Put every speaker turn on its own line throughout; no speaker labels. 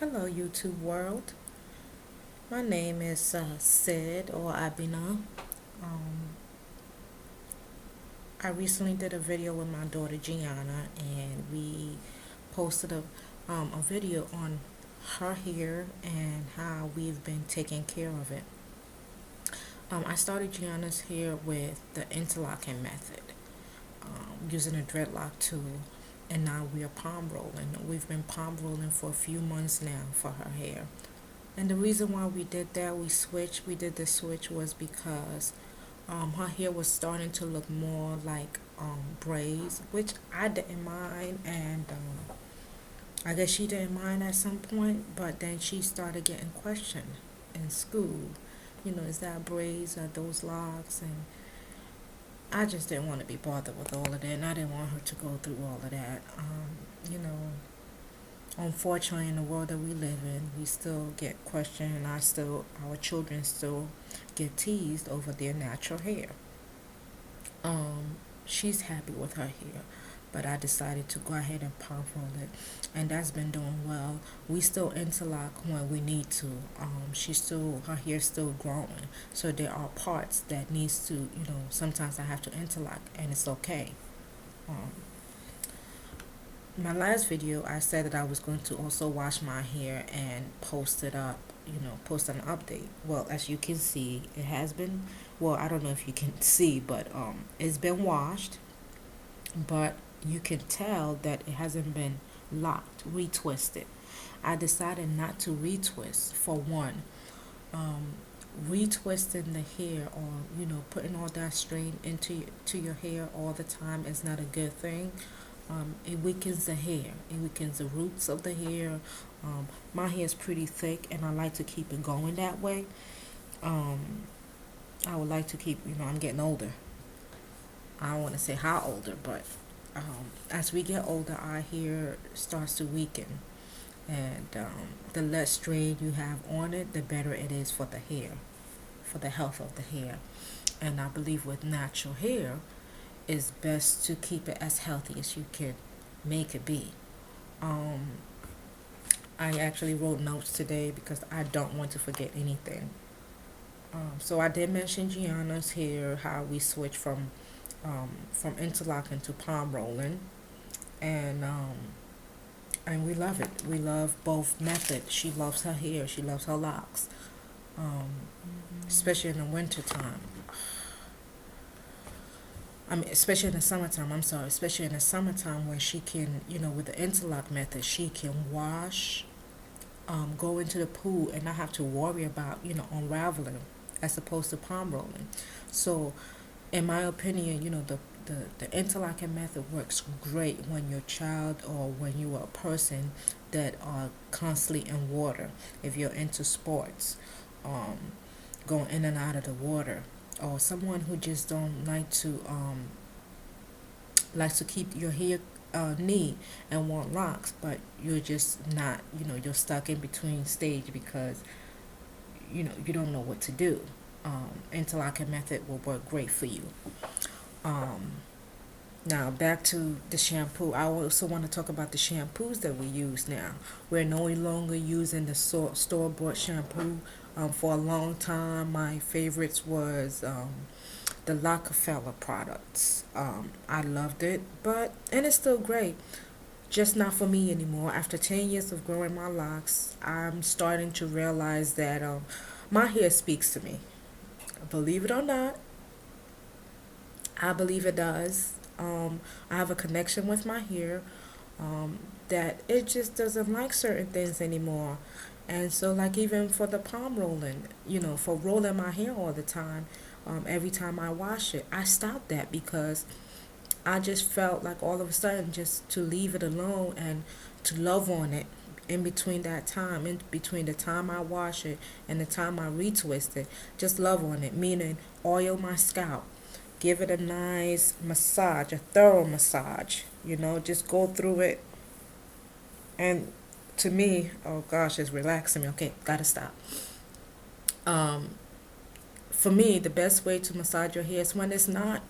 Hello, YouTube world. My name is Sid or Abina. Um, I recently did a video with my daughter Gianna, and we posted a video on her hair and how we've been taking care of it. I started Gianna's hair with the interlocking method, using a dreadlock tool, and now we are palm rolling. We've been palm rolling for a few months now for her hair. And the reason why we did that, we did the switch was because her hair was starting to look more like braids, which I didn't mind, and I guess she didn't mind at some point, but then she started getting questioned in school. Is that braids or those locks? And I just didn't want to be bothered with all of that, and I didn't want her to go through all of that. You know, Unfortunately, in the world that we live in, we still get questioned, and our children still get teased over their natural hair. She's happy with her hair, but I decided to go ahead and palm roll it, and that's been doing well. We still interlock when we need to. Her hair's still growing, so there are parts that needs to, sometimes I have to interlock, and it's okay. Um, my last video, I said that I was going to also wash my hair and post it up, post an update. Well, as you can see, it has been, well, I don't know if you can see, but it's been washed, but you can tell that it hasn't been locked, retwisted. I decided not to retwist for one. Um, Retwisting the hair, or putting all that strain to your hair all the time is not a good thing. It weakens the hair. It weakens the roots of the hair. My hair is pretty thick, and I like to keep it going that way. Um, I would like to keep, I'm getting older. I don't want to say how older, but as we get older, our hair starts to weaken. And the less strain you have on it, the better it is for the hair, for the health of the hair. And I believe with natural hair, it's best to keep it as healthy as you can make it be. Um, I actually wrote notes today because I don't want to forget anything. So I did mention Gianna's hair, how we switched from interlocking to palm rolling, and we love it. We love both methods. She loves her hair. She loves her locks, um, especially in the winter time. Especially in the summertime. I'm sorry, especially in the summertime where she can, with the interlock method, she can wash, go into the pool, and not have to worry about, unraveling, as opposed to palm rolling. So, in my opinion, the interlocking method works great when your child, or when you are a person that are constantly in water. If you're into sports, um, going in and out of the water, or someone who just don't likes to keep your hair neat and want locks, but you're just not, you're stuck in between stage because you don't know what to do. Interlocking method will work great for you. Um, Now back to the shampoo. I also want to talk about the shampoos that we use now. We're no longer using the store-bought shampoo. For a long time, my favorites was the Rockefeller products. I loved it, and it's still great. Just not for me anymore. After 10 years of growing my locks, I'm starting to realize that my hair speaks to me. Believe it or not, I believe it does. I have a connection with my hair, um, that it just doesn't like certain things anymore. And so, like, even for the palm rolling, for rolling my hair all the time, every time I wash it, I stopped that because I just felt like all of a sudden just to leave it alone and to love on it in between the time I wash it and the time I retwist it, just love on it, meaning oil my scalp, give it a nice massage, a thorough massage, just go through it. And to me, oh gosh, it's relaxing me. Okay, gotta stop. Um, for me, the best way to massage your hair is when it's not,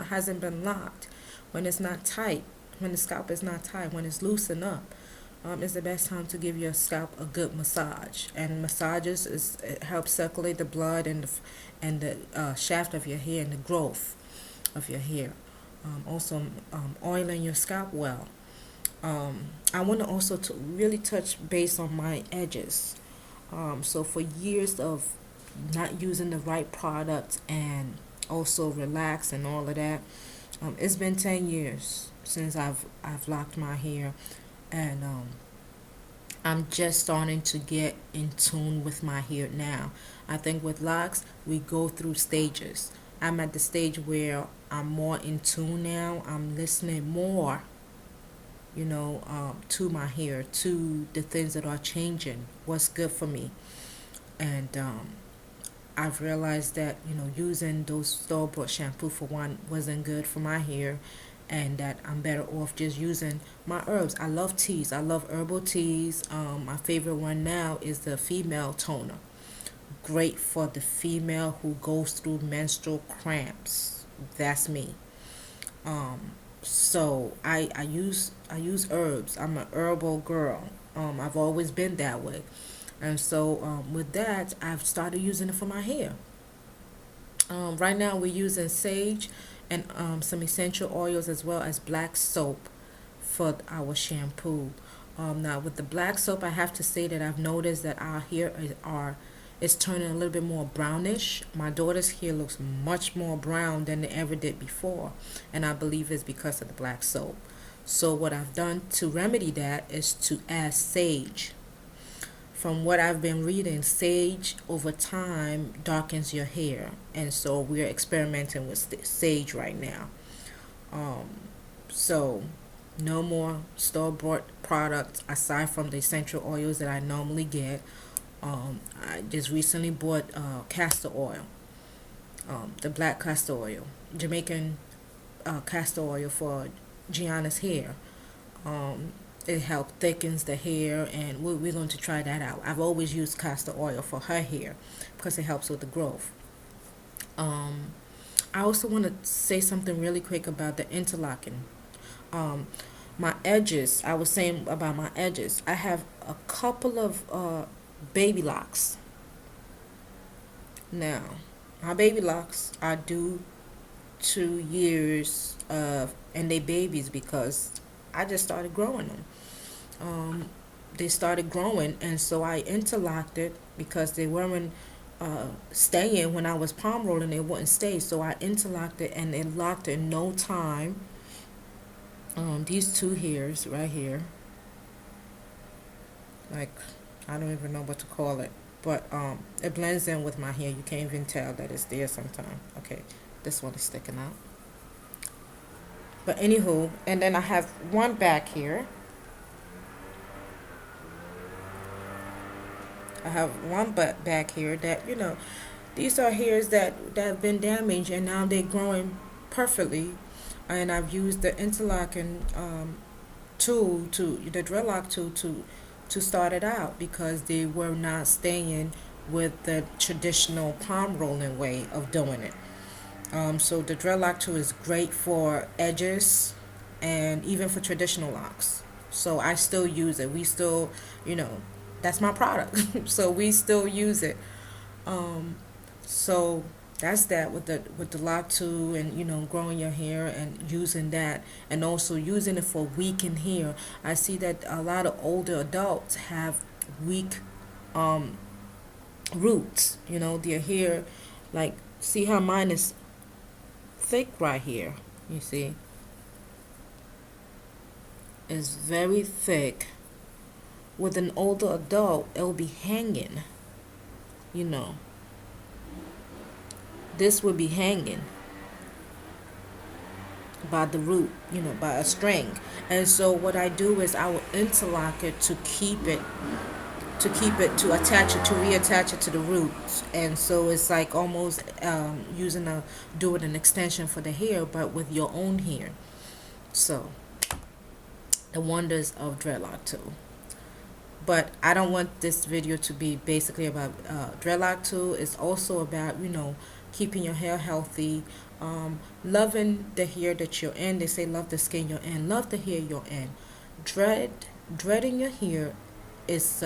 hasn't been locked, when it's not tight, when the scalp is not tight, when it's loosened up. is the best time to give your scalp a good massage. And massages it helps circulate the blood and the shaft of your hair and the growth of your hair. Also, oiling your scalp well. I want to also to really touch base on my edges. So for years of not using the right product and also relax and all of that, it's been 10 years since I've locked my hair, and I'm just starting to get in tune with my hair now. I think with locks, we go through stages. I'm at the stage where I'm more in tune now. I'm listening more, to my hair, to the things that are changing, what's good for me. And I've realized that, using those store-bought shampoo for one wasn't good for my hair, and that I'm better off just using my herbs. I love teas. I love herbal teas. My favorite one now is the female toner. Great for the female who goes through menstrual cramps. That's me. Um, so I use herbs. I'm a herbal girl. I've always been that way, and so with that, I've started using it for my hair. Right now, we're using sage and some essential oils as well as black soap for our shampoo. Now, with the black soap, I have to say that I've noticed that our hair is turning a little bit more brownish. My daughter's hair looks much more brown than it ever did before, and I believe it's because of the black soap. So what I've done to remedy that is to add sage. From what I've been reading, sage over time darkens your hair, and so we're experimenting with sage right now. Um, so no more store-bought products aside from the essential oils that I normally get. I just recently bought castor oil, the black castor oil, Jamaican castor oil for Gianna's hair. Um, it helps thickens the hair, and we're going to try that out. I've always used castor oil for her hair because it helps with the growth. Um, I also want to say something really quick about the interlocking. Um, my edges, I was saying about my edges. I have a couple of baby locks. Now, my baby locks are due 2 years and they babies because I just started growing them. Um, they started growing, and so I interlocked it because they weren't staying when I was palm rolling. They wouldn't stay, so I interlocked it, and it locked in no time. These two hairs right here, like I don't even know what to call it, but it blends in with my hair. You can't even tell that it's there sometimes. Okay, this one is sticking out. But anywho, and then I have one back here. I have one butt back here that these are hairs that have been damaged, and now they're growing perfectly. And I've used the interlocking tool to the dreadlock tool to start it out because they were not staying with the traditional palm rolling way of doing it. So the dreadlock tool is great for edges and even for traditional locks. So I still use it. We still, that's my product. So we still use it. Um, so that's that with the lock tool, and growing your hair and using that, and also using it for weakened hair. I see that a lot of older adults have weak um, roots. Their hair, like, see how mine is thick right here. You see, it's very thick. With an older adult, it'll be hanging. You know, this would be hanging by the root, by a string. And so what I do is I will interlock it to attach it, to reattach it to the roots. And so it's like almost doing an extension for the hair, but with your own hair. So the wonders of dreadlock tool. But I don't want this video to be basically about dreadlock tool. It's also about keeping your hair healthy, loving the hair that you're in. They say love the skin you're in, love the hair you're in. dread dreading your hair is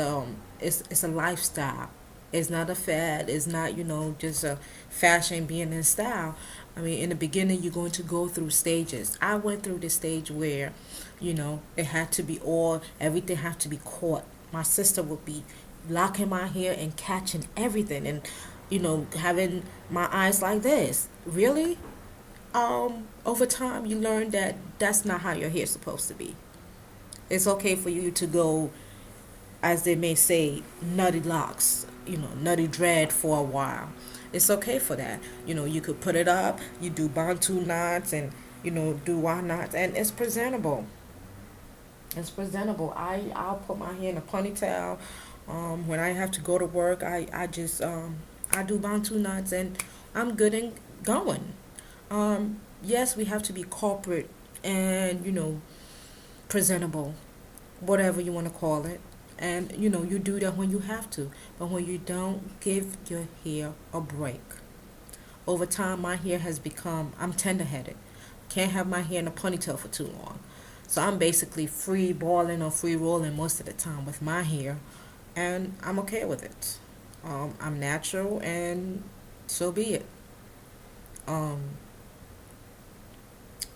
it's a lifestyle. It's not a fad. It's not, just a fashion being in style. I mean, in the beginning, you're going to go through stages. I went through the stage where, it had to be all, everything had to be caught. My sister would be locking my hair and catching everything, and, having my eyes like this. Really? Over time, you learn that that's not how your hair's supposed to be. It's okay for you to go, as they may say, nutty locks, nutty dread for a while. It's okay for that. You could put it up, you do bantu knots and, do why knots, and it's presentable. It's presentable. I'll put my hair in a ponytail. When I have to go to work, I just, I do bantu knots and I'm good and going. Yes, we have to be corporate and, presentable, whatever you want to call it. And you do that when you have to, but when you don't, give your hair a break. Over time, my hair has become, I'm tender headed. Can't have my hair in a ponytail for too long. So I'm basically free balling or free rolling most of the time with my hair, and I'm okay with it. I'm natural, and so be it. Um,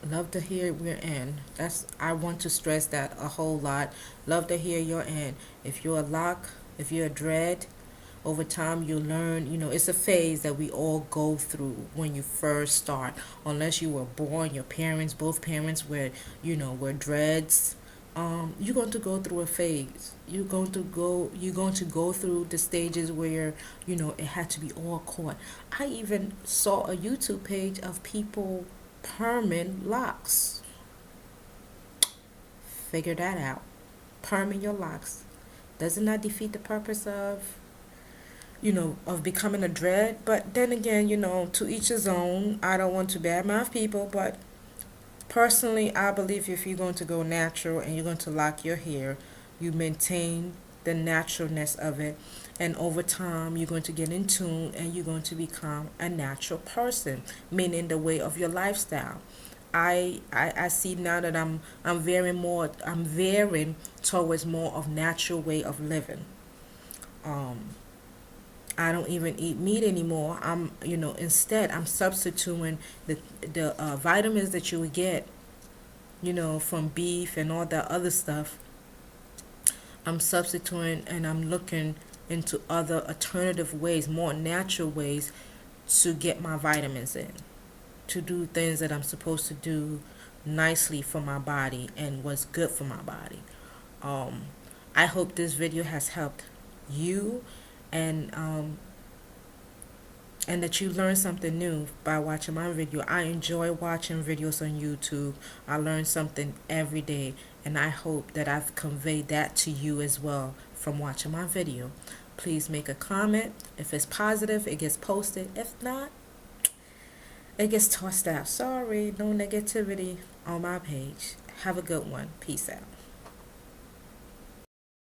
Love to hear we're in. That's I want to stress that a whole lot. Love to hear you're in. If you're a lock, if you're a dread, over time you learn, it's a phase that we all go through when you first start. Unless you were born, your parents, both parents were dreads. You're going to go through a phase. You're going to go through the stages where, it had to be all caught. I even saw a YouTube page of people perming locks. Figure that out. Perming your locks. Doesn't that defeat the purpose of becoming a dread? But then again, to each his own. I don't want to badmouth people, but personally, I believe if you're going to go natural and you're going to lock your hair, you maintain the naturalness of it. And over time, you're going to get in tune and you're going to become a natural person, meaning the way of your lifestyle. I see now that I'm veering towards more of natural way of living. Um, I don't even eat meat anymore. Instead I'm substituting the vitamins that you would get, from beef and all that other stuff. I'm substituting and I'm looking into other alternative ways, more natural ways to get my vitamins in, to do things that I'm supposed to do nicely for my body and what's good for my body. Um, I hope this video has helped you, and and that you learn something new by watching my video. I enjoy watching videos on YouTube. I learn something every day, and I hope that I've conveyed that to you as well from watching my video. Please make a comment. If it's positive, it gets posted. If not, it gets tossed out. Sorry, no negativity on my page. Have a good one. Peace out.